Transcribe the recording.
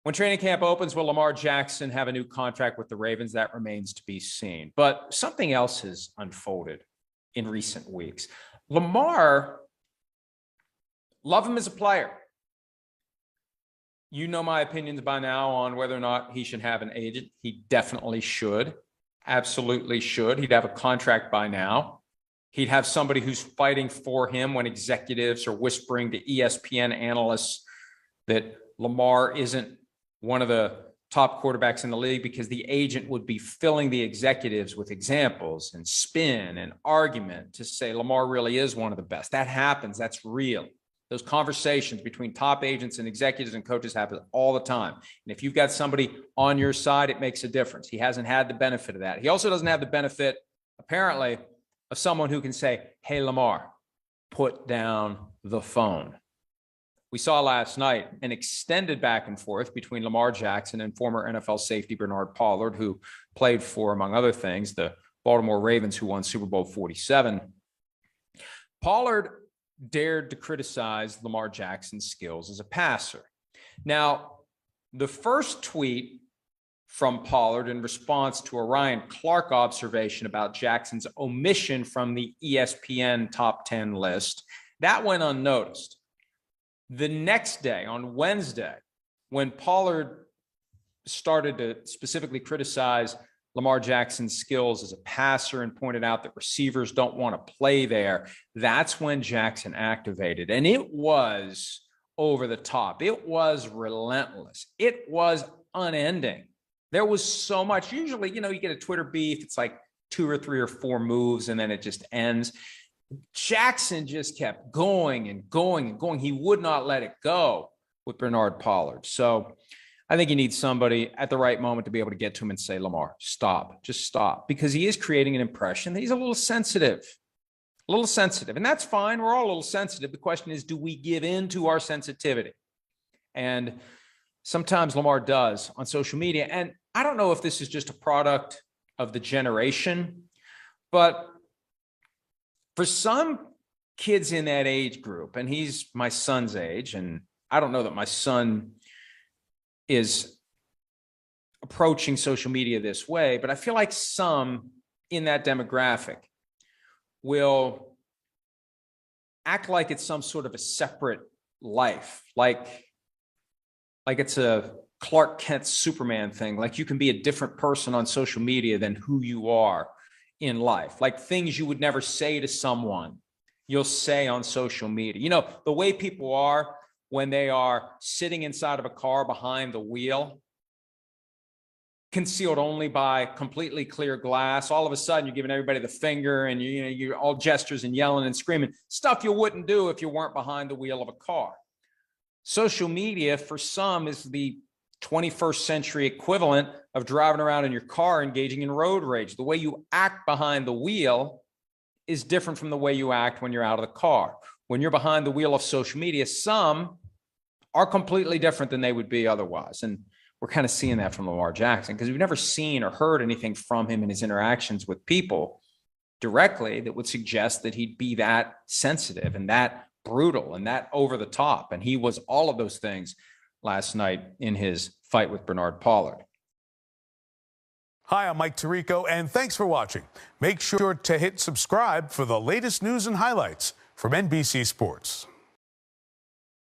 When training camp opens, will Lamar Jackson have a new contract with the Ravens? That remains to be seen. But something else has unfolded in recent weeks. Lamar, love him as a player. You know my opinions by now on whether or not he should have an agent. He definitely should. Absolutely should. He'd have a contract by now. He'd have somebody who's fighting for him when executives are whispering to ESPN analysts that Lamar isn't one of the top quarterbacks in the league, because the agent would be filling the executives with examples and spin and argument to say Lamar really is one of the best. That happens. That's real. Those conversations between top agents and executives and coaches happen all the time. And if you've got somebody on your side, it makes a difference. He hasn't had the benefit of that. He also doesn't have the benefit, apparently, of someone who can say, hey, Lamar, put down the phone. We saw last night an extended back and forth between Lamar Jackson and former NFL safety Bernard Pollard, who played for, among other things, the Baltimore Ravens, who won Super Bowl 47. Pollard dared to criticize Lamar Jackson's skills as a passer. Now, the first tweet from Pollard in response to a Ryan Clark observation about Jackson's omission from the ESPN top 10 list, that went unnoticed. The next day, on Wednesday, when Pollard started to specifically criticize Lamar Jackson's skills as a passer and pointed out that receivers don't want to play there, that's when Jackson activated. And it was over the top. It was relentless. It was unending. There was so much. Usually, you get a Twitter beef. It's like 2 or 3 or 4 moves, and then it just ends. Jackson just kept going and going and going. He would not let it go with Bernard Pollard. So I think you need somebody at the right moment to be able to get to him and say, Lamar, stop, just stop, because he is creating an impression that he's a little sensitive. And that's fine. We're all a little sensitive. The question is, do we give in to our sensitivity? And sometimes Lamar does on social media. And I don't know if this is just a product of the generation, but for some kids in that age group, and he's my son's age, and I don't know that my son is approaching social media this way, but I feel like some in that demographic will act like it's some sort of a separate life, like it's a Clark Kent Superman thing, like you can be a different person on social media than who you are in life, like things you would never say to someone, you'll say on social media. The way people are when they are sitting inside of a car behind the wheel, concealed only by completely clear glass. All of a sudden, you're giving everybody the finger, and you're all gestures and yelling and screaming, stuff you wouldn't do if you weren't behind the wheel of a car. Social media, for some, is the 21st century equivalent of driving around in your car engaging in road rage. The way you act behind the wheel is different from the way you act when you're out of the car. When you're behind the wheel of social media, some are completely different than they would be otherwise. And we're kind of seeing that from Lamar Jackson, because we've never seen or heard anything from him in his interactions with people directly that would suggest that he'd be that sensitive and that brutal and that over the top. And he was all of those things last night in his fight with Bernard Pollard. Hi, I'm Mike Tirico, and thanks for watching. Make sure to hit subscribe for the latest news and highlights from NBC Sports.